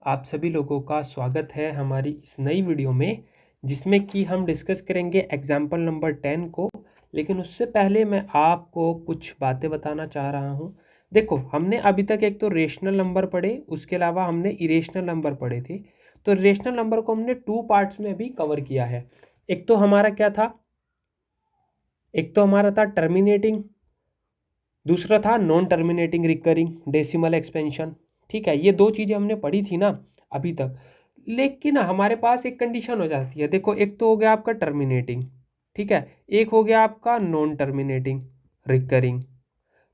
आप सभी लोगों का स्वागत है हमारी इस नई वीडियो में, जिसमें कि हम डिस्कस करेंगे एग्जाम्पल नंबर 10 को। लेकिन उससे पहले मैं आपको कुछ बातें बताना चाह रहा हूँ। देखो, हमने अभी तक एक तो रेशनल नंबर पढ़े, उसके अलावा हमने इरेशनल नंबर पढ़े थे। तो रेशनल नंबर को हमने 2 पार्ट्स में भी कवर किया है। एक तो हमारा क्या था, एक तो हमारा था टर्मिनेटिंग, दूसरा था non terminating recurring decimal expansion. ठीक है, ये दो चीज़ें हमने पढ़ी थी ना अभी तक। लेकिन हमारे पास एक कंडीशन हो जाती है। देखो, एक तो हो गया आपका टर्मिनेटिंग, ठीक है, एक हो गया आपका नॉन टर्मिनेटिंग रिकरिंग।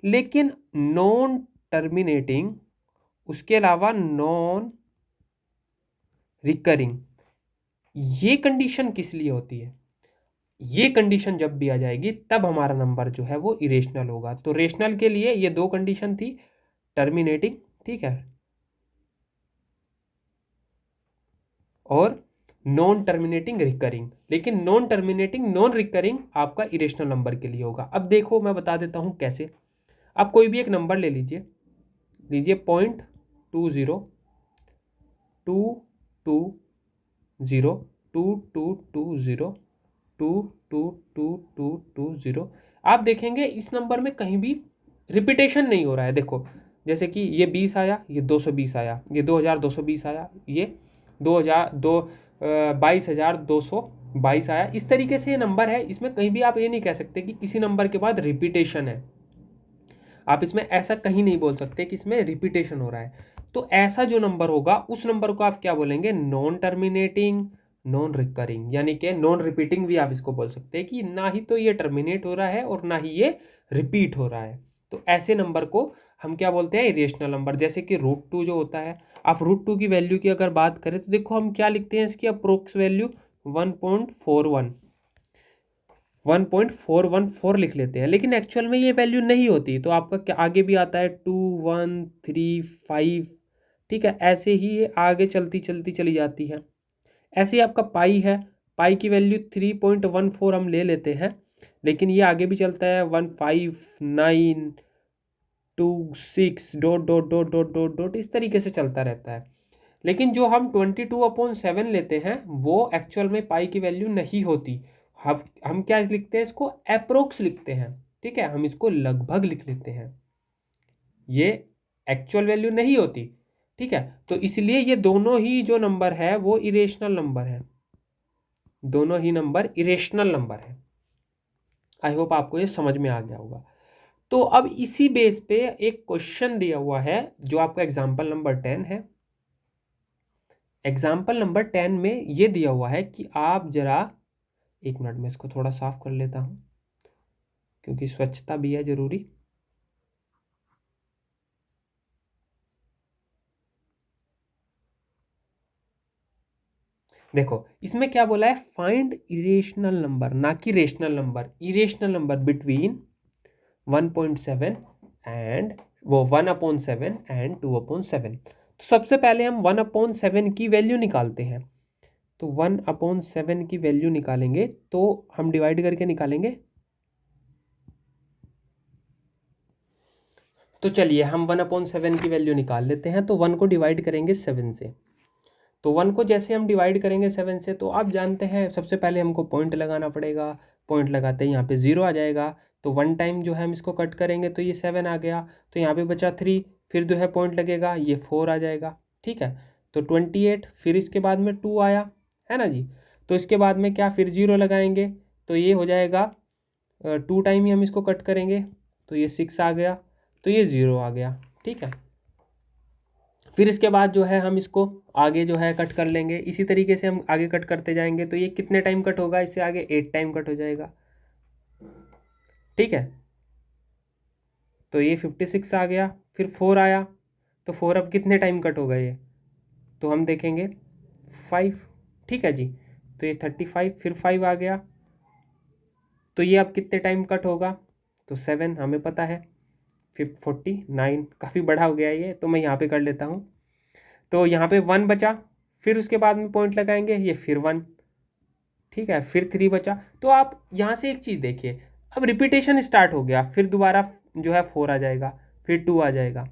लेकिन नॉन टर्मिनेटिंग, उसके अलावा नॉन रिकरिंग, ये कंडीशन किस लिए होती है? ये कंडीशन जब भी आ जाएगी तब हमारा नंबर जो है वो इरेशनल होगा। तो रेशनल के लिए ये दो कंडीशन थी, टर्मिनेटिंग, ठीक है, और नॉन टर्मिनेटिंग रिकरिंग। लेकिन नॉन टर्मिनेटिंग नॉन रिकरिंग आपका इरेशनल नंबर के लिए होगा। अब देखो, मैं बता देता हूं कैसे। आप कोई भी एक नंबर ले लीजिए, लीजिए 0.20 220 2220 2222220। आप देखेंगे इस नंबर में कहीं भी रिपीटेशन नहीं हो रहा है। देखो, जैसे कि ये 20 आया, ये 220 आया, ये 2220 आया, ये 22,222 आया। इस तरीके से ये नंबर है, इसमें कहीं भी आप ये नहीं कह सकते कि किसी नंबर के बाद रिपीटेशन है। आप इसमें ऐसा कहीं नहीं बोल सकते कि इसमें रिपीटेशन हो रहा है। तो ऐसा जो नंबर होगा उस नंबर को आप क्या बोलेंगे? नॉन टर्मिनेटिंग नॉन रिकरिंग, यानी कि नॉन रिपीटिंग भी आप इसको बोल सकते हैं कि ना ही तो ये टर्मिनेट हो रहा है और ना ही ये रिपीट हो रहा है। तो ऐसे नंबर को हम क्या बोलते हैं? Irrational number. जैसे कि √2 जो होता है, आप √2 की वैल्यू की अगर बात करें तो देखो हम क्या लिखते हैं, इसकी अप्रोक्स वैल्यू 1.41 1.414 लिख लेते हैं। लेकिन एक्चुअल में ये वैल्यू नहीं होती। तो आपका क्या आगे भी आता है 2135, ठीक है, ऐसे ही ये आगे चलती चलती चली जाती है। ऐसे ही आपका पाई है, पाई की वैल्यू 3.14 हम ले लेते हैं, लेकिन ये आगे भी चलता है 15926 dot dot dot dot dot dot, इस तरीके से चलता रहता है। लेकिन जो हम 22/7 लेते हैं वो एक्चुअल में पाई की वैल्यू नहीं होती। हम क्या लिखते हैं? इसको अप्रोक्स लिखते हैं, ठीक है, हम इसको लगभग लिख लेते हैं। ये एक्चुअल वैल्यू नहीं होती, ठीक है। तो इसलिए ये दोनों ही जो नंबर है वो इरेशनल नंबर है, दोनों ही नंबर इरेशनल नंबर है। आई होप आपको ये समझ में आ गया होगा। तो अब इसी बेस पे एक क्वेश्चन दिया हुआ है जो आपका एग्जाम्पल नंबर 10 है। एग्जाम्पल नंबर 10 में ये दिया हुआ है कि आप जरा, एक मिनट में इसको थोड़ा साफ कर लेता हूँ क्योंकि स्वच्छता भी है जरूरी। देखो, इसमें क्या बोला है? फाइंड इरेशनल नंबर, ना कि rational number, irrational number between 1.7 and 1/7 and 2/7। तो सबसे पहले हम 1/7 की वैल्यू निकालते हैं। तो 1/7 की वैल्यू निकालेंगे तो हम डिवाइड करके निकालेंगे। तो चलिए हम 1/7 की वैल्यू निकाल लेते हैं। तो 1 को डिवाइड करेंगे 7 से। तो 1 को जैसे हम डिवाइड करेंगे 7 से, तो आप जानते हैं सबसे पहले हमको पॉइंट लगाना पड़ेगा। पॉइंट लगाते ही यहाँ पे 0 आ जाएगा। तो 1 टाइम जो है हम इसको कट करेंगे तो ये 7 आ गया। तो यहाँ पे बचा 3, फिर जो है पॉइंट लगेगा, ये 4 आ जाएगा, ठीक है। तो 28, फिर इसके बाद में 2 आया, है ना जी। तो इसके बाद में क्या, फिर 0 लगाएंगे तो ये हो जाएगा 2 टाइम ही हम इसको कट करेंगे तो ये 6 आ गया, तो ये 0 आ गया, ठीक है। फिर इसके बाद जो है हम इसको आगे जो है कट कर लेंगे। इसी तरीके से हम आगे कट करते जाएंगे तो ये कितने टाइम कट होगा? इससे आगे 8 टाइम कट हो जाएगा, ठीक है। तो ये 56 आ गया, फिर 4 आया, तो 4 अब कितने टाइम कट होगा ये? तो हम देखेंगे 5, ठीक है जी। तो ये 35, फिर 5 आ गया, तो ये अब कितने टाइम कट होगा? तो 7 हमें पता है। फिर 49, काफ़ी बड़ा हो गया ये, तो मैं यहाँ पे कर लेता हूँ। तो यहाँ पे 1 बचा, फिर उसके बाद में पॉइंट लगाएंगे, ये फिर 1, ठीक है, फिर 3 बचा। तो आप यहाँ से एक चीज़ देखिए, अब रिपीटेशन स्टार्ट हो गया, फिर दोबारा जो है 4 आ जाएगा, फिर 2 आ जाएगा,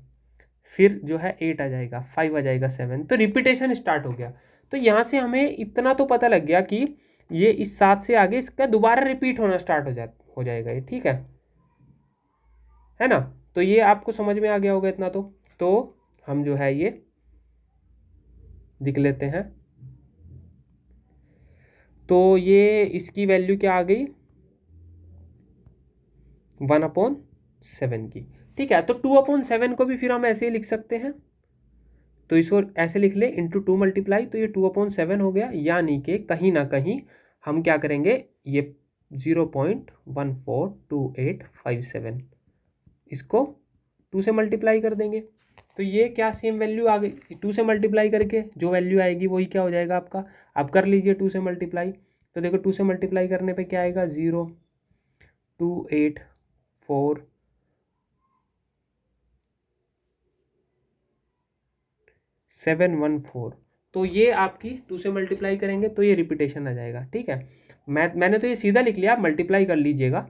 फिर जो है 8 आ जाएगा, 5 आ जाएगा, 7, तो रिपीटेशन स्टार्ट हो गया। तो यहाँ से हमें इतना तो पता लग गया कि ये इस 7 से आगे इसका दोबारा रिपीट होना स्टार्ट हो जाएगा ये, ठीक है ना। तो ये आपको समझ में आ गया होगा इतना तो हम जो है ये लिख लेते हैं। तो ये इसकी वैल्यू क्या आ गई, 1/7 की, ठीक है। तो 2/7 को भी फिर हम ऐसे ही लिख सकते हैं, तो इसको ऐसे लिख ले, इंटू 2 मल्टीप्लाई, तो ये 2/7 हो गया। यानी कि कहीं ना कहीं हम क्या करेंगे, ये 0.142857 इसको 2 से मल्टीप्लाई कर देंगे। तो ये क्या सेम वैल्यू आ गई, 2 से मल्टीप्लाई करके जो वैल्यू आएगी वही क्या हो जाएगा आपका। आप कर लीजिए 2 से मल्टीप्लाई, तो देखो 2 से मल्टीप्लाई करने पे क्या आएगा, 0.284,714। तो ये आपकी 2 से मल्टीप्लाई करेंगे तो ये रिपीटेशन आ जाएगा, ठीक है। मैंने तो ये सीधा लिख लिया, आप मल्टीप्लाई कर लीजिएगा।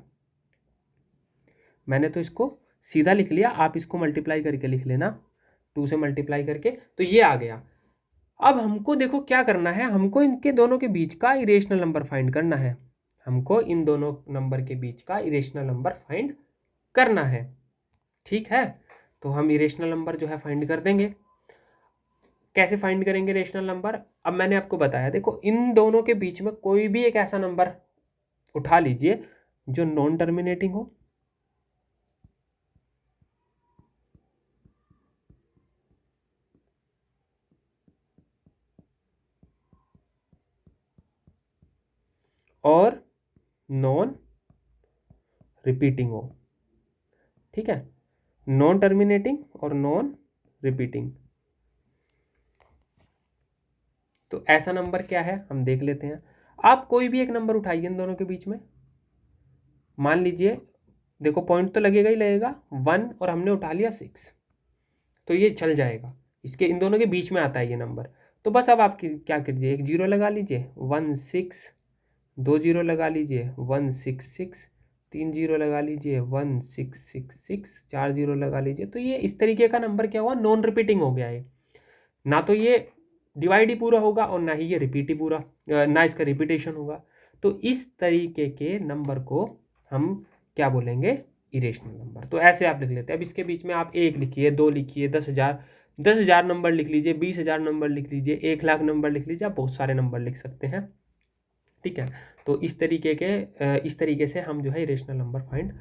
मैंने तो इसको सीधा लिख लिया, आप इसको मल्टीप्लाई करके लिख लेना, 2 से मल्टीप्लाई करके, तो ये आ गया। अब हमको देखो क्या करना है, हमको इनके दोनों के बीच का इरेशनल नंबर फाइंड करना है। हमको इन दोनों नंबर के बीच का इरेशनल नंबर फाइंड करना है, ठीक है। तो हम इरेशनल नंबर जो है फाइंड कर देंगे। कैसे फाइंड करेंगे रेशनल नंबर, अब मैंने आपको बताया, देखो इन दोनों के बीच में कोई भी एक ऐसा नंबर उठा लीजिए जो नॉन टर्मिनेटिंग हो, और नॉन रिपीटिंग हो, ठीक है। नॉन टर्मिनेटिंग और नॉन रिपीटिंग। तो ऐसा नंबर क्या है हम देख लेते हैं। आप कोई भी एक नंबर उठाइए इन दोनों के बीच में, मान लीजिए, देखो पॉइंट तो लगेगा ही लगेगा 1, और हमने उठा लिया 6, तो ये चल जाएगा, इसके इन दोनों के बीच में आता है ये नंबर। तो बस अब आप क्या कीजिए, एक जीरो लगा लीजिए 16, 2 जीरो लगा लीजिए 166, 3 जीरो लगा लीजिए 1666, 4 जीरो लगा लीजिए। तो ये इस तरीके का नंबर क्या हुआ, नॉन रिपीटिंग हो गया है। ना तो ये डिवाइड ही पूरा होगा और ना ही ये रिपीट ही पूरा, ना इसका रिपीटेशन होगा। तो इस तरीके के नंबर को हम क्या बोलेंगे, इरेशनल नंबर। तो ऐसे आप लिख लेते हैं। अब इसके बीच में आप 1 लिखिए, 2 लिखिए, 10,000 नंबर लिख लीजिए, 20,000 नंबर लिख लीजिए, 1,00,000 नंबर लिख लीजिए, आप बहुत सारे नंबर लिख सकते हैं, ठीक है। तो इस तरीके से हम जो है इरेशनल नंबर फाइंड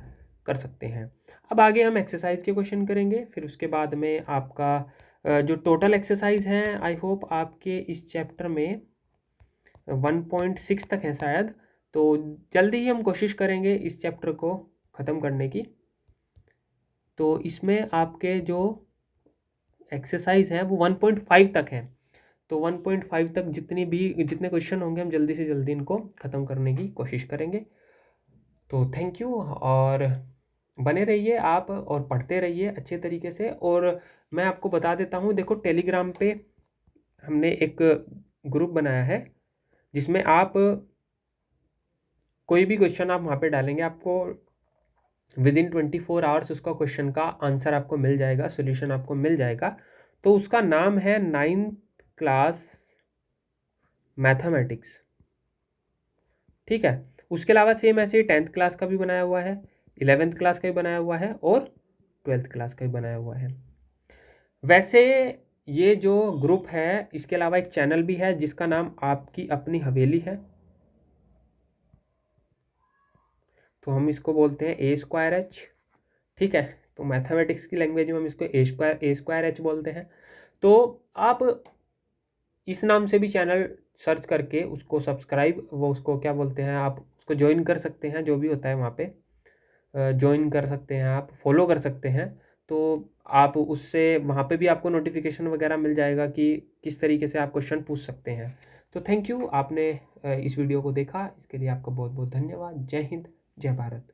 कर सकते हैं। अब आगे हम एक्सरसाइज के क्वेश्चन करेंगे, फिर उसके बाद में आपका जो टोटल एक्सरसाइज हैं, आई होप आपके इस चैप्टर में 1.6 तक है शायद। तो जल्दी ही हम कोशिश करेंगे इस चैप्टर को ख़त्म करने की। तो इसमें आपके जो एक्सरसाइज हैं वो 1.5 तक हैं। तो 1.5 तक जितने क्वेश्चन होंगे हम जल्दी से जल्दी इनको ख़त्म करने की कोशिश करेंगे। तो थैंक यू, और बने रहिए आप और पढ़ते रहिए अच्छे तरीके से। और मैं आपको बता देता हूँ, देखो टेलीग्राम पे हमने एक ग्रुप बनाया है जिसमें आप कोई भी क्वेश्चन आप वहाँ पे डालेंगे, आपको विदिन 24 आवर्स उसका क्वेश्चन का आंसर आपको मिल जाएगा, सोल्यूशन आपको मिल जाएगा। तो उसका नाम है 9th क्लास मैथमेटिक्स, ठीक है। उसके अलावा सेम ऐसे ही 10th क्लास का भी बनाया हुआ है, 11th क्लास का भी बनाया हुआ है, और 12th क्लास का भी बनाया हुआ है। वैसे ये जो ग्रुप है, इसके अलावा एक चैनल भी है जिसका नाम आपकी अपनी हवेली है। तो हम इसको बोलते हैं A²H, ठीक है। तो मैथमेटिक्स की लैंग्वेज में हम इसको A²H बोलते हैं। तो आप इस नाम से भी चैनल सर्च करके उसको सब्सक्राइब, वो उसको क्या बोलते हैं, आप उसको ज्वाइन कर सकते हैं, जो भी होता है वहाँ पे ज्वाइन कर सकते हैं, आप फॉलो कर सकते हैं। तो आप उससे वहाँ पे भी आपको नोटिफिकेशन वगैरह मिल जाएगा कि किस तरीके से आप क्वेश्चन पूछ सकते हैं। तो थैंक यू, आपने इस वीडियो को देखा, इसके लिए आपका बहुत बहुत धन्यवाद। जय हिंद, जय भारत।